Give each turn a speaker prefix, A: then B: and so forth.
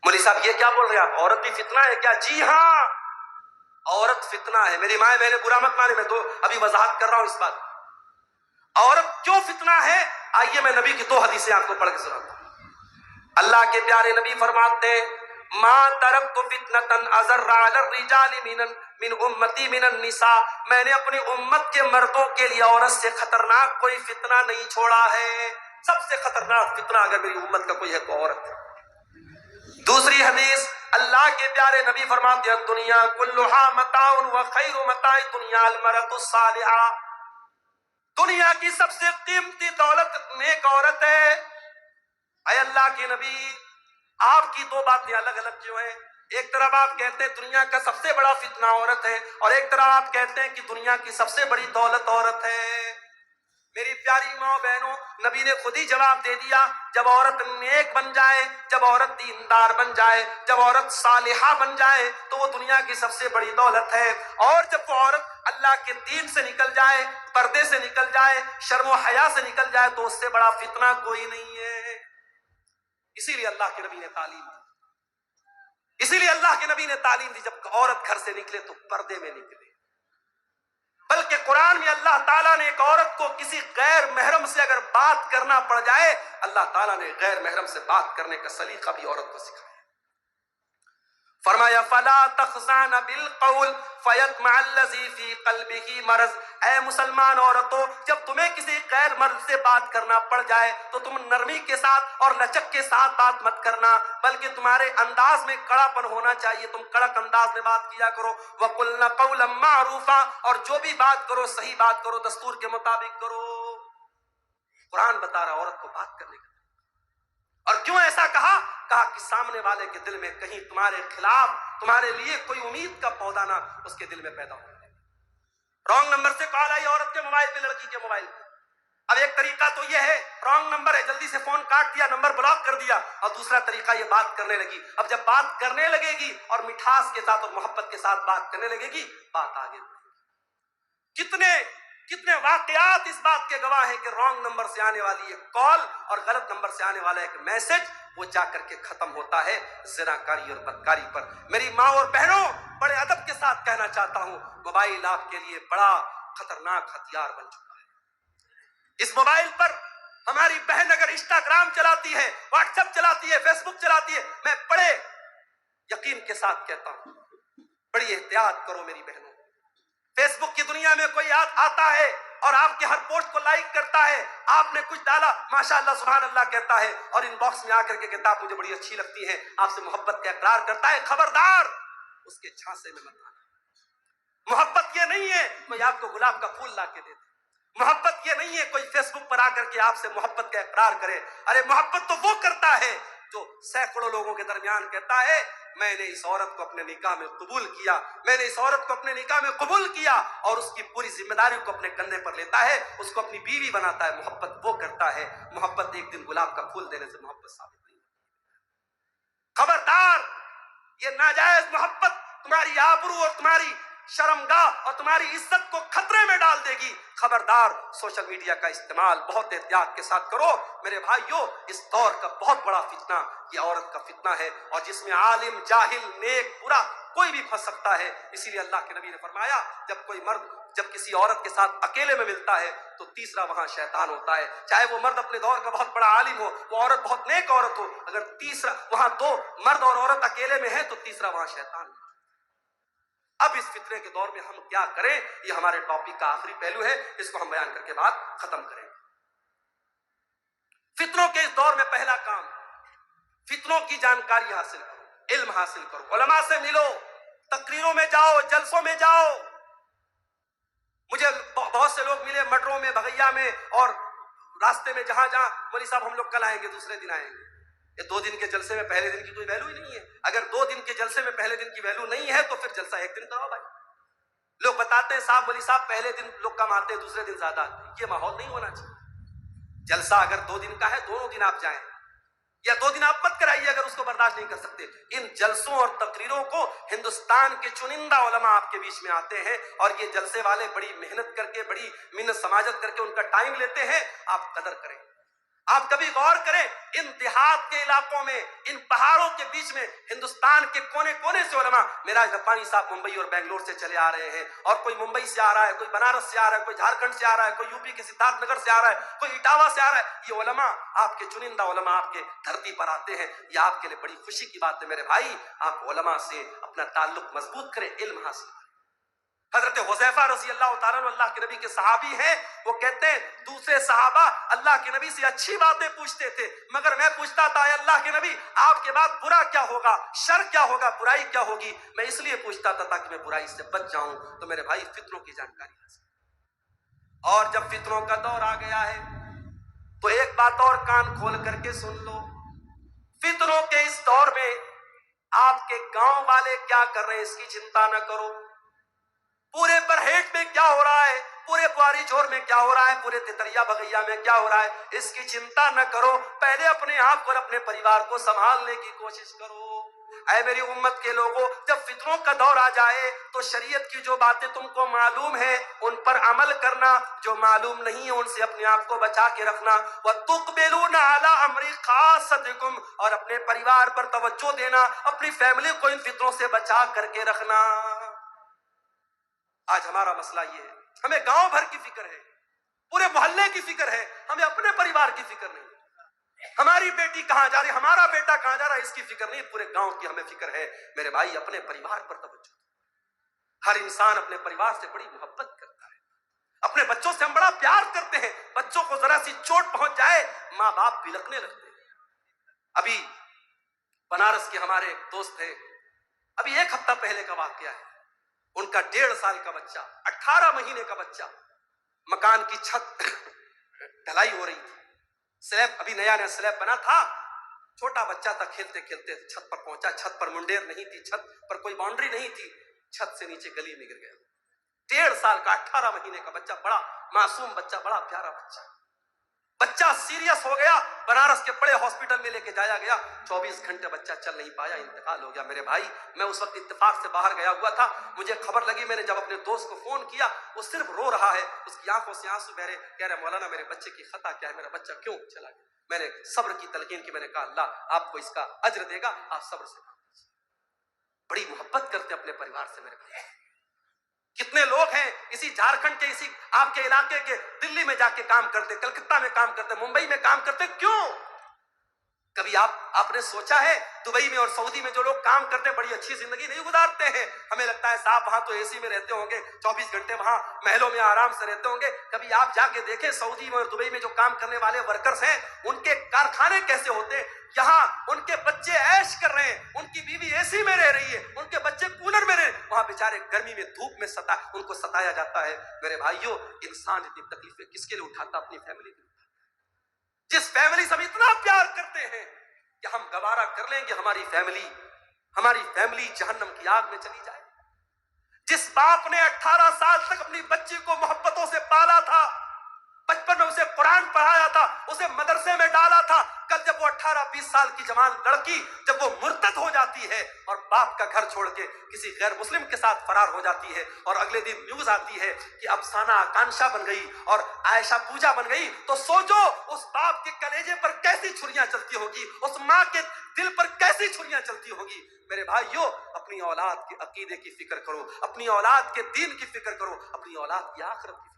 A: مولوی صاحب یہ کیا بول رہے ہیں آپ؟ عورت بھی فتنہ ہے کیا؟ جی ہاں، عورت فتنہ ہے. میری مائیں بہنیں برا مت مانے، میں تو ابھی وضاحت کر رہا ہوں اس بات. عورت کیوں فتنہ ہے؟ آئیے میں نبی کی 2 حدیثیں آپ کو پڑھ کے سناتا ہوں. اللہ کے پیارے نبی فرماتے ہیں ما ترکت فتنة اضر علی الرجال من امتی من النساء، میں نے اپنی امت کے مردوں کے لیے عورت سے خطرناک کوئی فتنہ نہیں چھوڑا ہے. سب سے خطرناک فتنہ اگر میری امت کا کوئی ہے تو عورت ہے. دوسری حدیث اللہ کے پیارے نبی فرماتے ہیں دنیا کلھا متاع وخیر متاع الدنیا المرأة الصالحہ، دنیا کی سب سے قیمتی دولت نیک عورت ہے. اے اللہ کے نبی، آپ کی 2 باتیں الگ الگ کیوں ہیں؟ ایک طرف آپ کہتے ہیں دنیا کا سب سے بڑا فتنہ عورت ہے، اور ایک طرف آپ کہتے ہیں کہ دنیا کی سب سے بڑی دولت عورت ہے. میری پیاری ماں بہنوں، نبی نے خود ہی جواب دے دیا. جب عورت نیک بن جائے، جب عورت دیندار بن جائے، جب عورت صالحہ بن جائے تو وہ دنیا کی سب سے بڑی دولت ہے. اور جب وہ عورت اللہ کے دین سے نکل جائے، پردے سے نکل جائے، شرم و حیا سے نکل جائے تو اس سے بڑا فتنہ کوئی نہیں ہے. اسی لیے اللہ کے نبی نے تعلیم دی، اسی لیے اللہ کے نبی نے تعلیم دی جب عورت گھر سے نکلے تو پردے میں نکلے. بلکہ قرآن میں اللہ تعالیٰ نے ایک عورت کو کسی غیر محرم سے اگر بات کرنا پڑ جائے، اللہ تعالیٰ نے غیر محرم سے بات کرنے کا سلیقہ بھی عورت کو سکھایا. فرمایا فلا تخضعن بالقول فیطمع الذی فی قلبہ مرض. اے مسلمان عورتوں، جب تمہیں کسی غیر مرد سے بات کرنا پڑ جائے تو تم نرمی کے ساتھ اور لچک کے ساتھ بات مت کرنا، بلکہ تمہارے انداز میں کڑا پن ہونا چاہیے. تم کڑک انداز میں بات کیا کرو. وَقُلْنَ قَوْلًا مَعْرُوفًا، اور جو بھی بات کرو صحیح بات کرو، دستور کے مطابق کرو. قرآن بتا رہا عورت کو بات کرنے کا. اور کیوں ایسا کہا کہ سامنے والے کے دل میں کہیں تمہارے خلاف، تمہارے لیے کوئی امید کا پودا نہ اس کے دل میں پیدا ہو. رانگ نمبر سے کال آئی عورت کے موبائل پہ، لڑکی کے موبائل پہ. اب ایک طریقہ تو یہ ہے رانگ نمبر ہے، جلدی سے فون کاٹ دیا، نمبر بلاک کر دیا. اور دوسرا طریقہ یہ بات کرنے لگی. اب جب بات کرنے لگے گی اور مٹھاس کے ساتھ اور محبت کے ساتھ بات کرنے لگے گی، بات آگے کتنے واقعات اس بات کے گواہ ہیں کہ رانگ نمبر سے آنے والی ایک کال اور غلط نمبر سے آنے والا ایک میسج وہ جا کر کے ختم ہوتا ہے زناکاری اور بدکاری پر. میری ماں اور بہنوں، بڑے ادب کے ساتھ کہنا چاہتا ہوں، موبائل آپ کے لیے بڑا خطرناک ہتھیار بن چکا ہے. اس موبائل پر ہماری بہن اگر انسٹاگرام چلاتی ہے، واٹس ایپ چلاتی ہے، فیس بک چلاتی ہے، میں بڑے یقین کے ساتھ کہتا ہوں بڑی احتیاط کرو میری بہنوں. فیس بک کی دنیا میں کوئی آتا ہے اور آپ کے ہر پوسٹ کو لائک کرتا ہے. آپ نے کچھ ڈالا، ماشاءاللہ سبحان اللہ کہتا ہے، اور ان باکس میں آ کر کے کہتا ہے مجھے بڑی اچھی لگتی ہے، آپ سے محبت کا اقرار کرتا ہے. خبردار، اس کے جھانسے میں مت آنا. محبت یہ نہیں ہے کوئی آپ کو گلاب کا پھول لا کے دے دے. محبت یہ نہیں ہے کوئی فیس بک پر آ کر کے آپ سے محبت کا اقرار کرے. ارے محبت تو وہ کرتا ہے جو سینکڑوں لوگوں کے درمیان کہتا ہے میں نے اس عورت کو اپنے نکاح میں قبول کیا، میں نے اس عورت کو اپنے نکاح میں قبول کیا، اور اس کی پوری ذمہ داری کو اپنے کندھے پر لیتا ہے، اس کو اپنی بیوی بناتا ہے. محبت وہ کرتا ہے. محبت ایک دن گلاب کا پھول دینے سے محبت ثابت نہیں. خبردار، یہ ناجائز محبت تمہاری آبرو اور تمہاری شرمگاہ اور تمہاری عزت کو خطرے میں ڈال دے گی. خبردار، سوشل میڈیا کا استعمال بہت احتیاط کے ساتھ کرو. میرے بھائیوں، اس دور کا بہت بڑا فتنہ یہ عورت کا فتنہ ہے، اور جس میں عالم، جاہل، نیک، برا کوئی بھی پھنس سکتا ہے. اسی لیے اللہ کے نبی نے فرمایا جب کسی عورت کے ساتھ اکیلے میں ملتا ہے تو تیسرا وہاں شیطان ہوتا ہے. چاہے وہ مرد اپنے دور کا بہت بڑا عالم ہو، وہ عورت بہت نیک عورت ہو، اگر تیسرا وہاں 2 مرد اور عورت اکیلے میں ہے تو تیسرا وہاں شیطان ہے. اب اس فتنے کے دور میں ہم کیا کریں، یہ ہمارے ٹاپک کا آخری پہلو ہے، اس کو ہم بیان کر کے بعد ختم کریں. فتنوں کے اس دور میں پہلا کام، فتنوں کی جانکاری حاصل کرو، علم حاصل کرو، علماء سے ملو، تقریروں میں جاؤ، جلسوں میں جاؤ. مجھے بہت سے لوگ ملے مٹروں میں، بھگیا میں، اور راستے میں جہاں مولوی صاحب ہم لوگ کل آئیں گے، دوسرے دن آئیں گے. یہ 2 دن کے جلسے میں پہلے دن کی کوئی ویلو ہی نہیں ہے. اگر 2 دن کے جلسے میں پہلے دن کی ویلو نہیں ہے تو پھر جلسہ 1 دن کرو بھائی. لوگ بتاتے ہیں صاحب مولوی صاحب پہلے دن لوگ کم آتے ہیں، دوسرے دن زیادہ آتے ہیں. یہ ماحول نہیں ہونا چاہیے. جلسہ اگر 2 دن کا ہے، دونوں دن آپ جائیں، یا 2 دن آپ مت کرائیے اگر اس کو برداشت نہیں کر سکتے. ان جلسوں اور تقریروں کو ہندوستان کے چنندہ علماء آپ کے بیچ میں آتے ہیں، اور یہ جلسے والے بڑی محنت کر کے، بڑی منت سماجت کر کے ان کا ٹائم لیتے ہیں. آپ قدر کریں. آپ کبھی غور کریں ان دیہات کے علاقوں میں، ان پہاڑوں کے بیچ میں ہندوستان کے کونے کونے سے علماء، میراج ربانی صاحب ممبئی اور بنگلور سے چلے آ رہے ہیں، اور کوئی ممبئی سے آ رہا ہے، کوئی بنارس سے آ رہا ہے، کوئی جھارکھنڈ سے آ رہا ہے، کوئی یوپی کے سدھارتھ نگر سے آ رہا ہے، کوئی اٹاوا سے آ رہا ہے. یہ علماء آپ کے چنندہ علماء آپ کے دھرتی پر آتے ہیں. یہ آپ کے لیے بڑی خوشی کی بات ہے میرے بھائی. آپ علماء سے اپنا تعلق مضبوط کریں، علم حاصل کریں. حضرت حذیفہ رضی اللہ تعالیٰ عنہ اللہ کے نبی کے صحابی ہیں، وہ کہتے ہیں دوسرے صحابہ اللہ کے نبی سے اچھی باتیں پوچھتے تھے، مگر میں پوچھتا تھا اے اللہ کے نبی آپ کے بعد برا کیا ہوگا، شر کیا ہوگا، برائی کیا ہوگی. میں اس لیے پوچھتا تھا تاکہ میں برائی سے بچ جاؤں. تو میرے بھائی فتنوں کی جانکاری حاصل. اور جب فتنوں کا دور آ گیا ہے تو ایک بات اور کان کھول کر کے سن لو. فتنوں کے اس دور میں آپ کے گاؤں والے کیا کر رہے ہیں اس کی چنتا نہ کرو. پورے برہیٹ میں کیا ہو رہا ہے، پورے بواری جور میں کیا ہو رہا ہے، پورے تتریا بغیا میں کیا ہو رہا ہے، اس کی چنتا نہ کرو. پہلے اپنے آپ کو اور اپنے پریوار کو سنبھالنے کی کوشش کرو. اے میری امت کے لوگوں، جب فتنوں کا دور آ جائے تو شریعت کی جو باتیں تم کو معلوم ہیں ان پر عمل کرنا، جو معلوم نہیں ہے ان سے اپنے آپ کو بچا کے رکھنا. وَتُقْبِلُونَ عَلَىٰ أَمْرِ خَاصَّتِكُمْ، اور اپنے پریوار پر توجہ دینا، اپنی فیملی کو ان فتنوں سے بچا کر کے رکھنا. آج ہمارا مسئلہ یہ ہے، ہمیں گاؤں بھر کی فکر ہے، پورے محلے کی فکر ہے، ہمیں اپنے پریوار کی فکر نہیں. ہماری بیٹی کہاں جا رہی، ہمارا بیٹا کہاں جا رہا ہے، اس کی فکر نہیں. پورے گاؤں کی ہمیں فکر ہے. میرے بھائی اپنے پریوار پر توجہ. ہر انسان اپنے پریوار سے بڑی محبت کرتا ہے، اپنے بچوں سے ہم بڑا پیار کرتے ہیں. بچوں کو ذرا سی چوٹ پہنچ جائے ماں باپ بلکنے لگتے ہیں. ابھی بنارس کے ہمارے ایک دوست ہیں، ابھی ایک ہفتہ پہلے کا واقعہ ہے. ان کا 1.5 سال کا بچہ، 18 مہینے کا بچہ، مکان کی چھت ڈھلائی ہو رہی تھی. سلیب ابھی نیا نیا سلیب بنا تھا. چھوٹا بچہ تھا، کھیلتے کھیلتے چھت پر پہنچا. چھت پر منڈیر نہیں تھی، چھت پر کوئی باؤنڈری نہیں تھی. چھت سے نیچے گلی میں گر گیا. 1.5 سال کا 18 مہینے کا بچہ، بڑا معصوم بچہ، بڑا پیارا بچہ. بچہ سیریس ہو گیا، بنارس کے بڑے ہاسپٹل میں لے کے جایا گیا. 24 گھنٹے بچہ چل نہیں پایا، انتقال ہو گیا. میرے بھائی میں اس وقت اتفاق سے باہر گیا ہوا تھا، مجھے خبر لگی. میں نے جب اپنے دوست کو فون کیا، وہ صرف رو رہا ہے، اس کی آنکھوں سے آنسو بہ رہے. کہہ رہے مولانا میرے بچے کی خطا کیا ہے، میرا بچہ کیوں چلا گیا. میں نے صبر کی تلقین کی. میں نے کہا اللہ آپ کو اس کا اجر دے گا، آپ صبر سے کام کیجیے. بڑی محبت کرتے اپنے پریوار سے میرے بھائی. کتنے لوگ ہیں اسی جھارکھنڈ کے، اسی آپ کے علاقے کے، دلی میں جا کے کام کرتے، کلکتہ میں کام کرتے، ممبئی میں کام کرتے. کیوں؟ کبھی آپ نے سوچا ہے دبئی میں اور سعودی میں جو لوگ کام کرتے ہیں بڑی اچھی زندگی نہیں گزارتے ہیں؟ ہمیں لگتا ہے صاحب وہاں تو اے سی میں رہتے ہوں گے، 24 گھنٹے وہاں محلوں میں آرام سے رہتے ہوں گے. کبھی آپ جا کے دیکھیں سعودی میں اور دبئی میں جو کام کرنے والے ورکرز ہیں ان کے کارخانے کیسے ہوتے ہیں. یہاں ان کے بچے عیش کر رہے ہیں، ان کی بیوی اے سی میں رہ رہی ہے، ان کے بچے کولر میں رہ رہے ہیں. وہاں بیچارے گرمی میں دھوپ میں ان کو ستایا جاتا ہے. میرے بھائیوں انسان اتنی تکلیفیں کس کے لیے اٹھاتا؟ اپنی فیملی کے لیے. جس فیملی سے ہم اتنا پیار کرتے ہیں کہ ہم گوارا کر لیں گے ہماری فیملی جہنم کی آگ میں چلی جائے. جس باپ نے 18 سال تک اپنی بچی کو محبتوں سے پالا تھا، بچپن میں اسے قرآن پڑھایا تھا، اسے مدرسے میں ڈالا تھا، کل جب وہ 18-20 سال کی جوان لڑکی جب وہ مرتد ہو جاتی ہے اور باپ کا گھر چھوڑ کے کسی غیر مسلم کے ساتھ فرار ہو جاتی ہے اور اگلے دن نیوز آتی ہے کہ افسانہ آکانشا بن گئی اور عائشہ پوجا بن گئی، تو سوچو اس باپ کے کلیجے پر کیسی چھریاں چلتی ہوگی، اس ماں کے دل پر کیسی چھریاں چلتی ہوگی. میرے بھائیوں اپنی اولاد کے عقیدے کی فکر کرو، اپنی اولاد کے دین کی فکر کرو، اپنی اولاد کی آخرت کی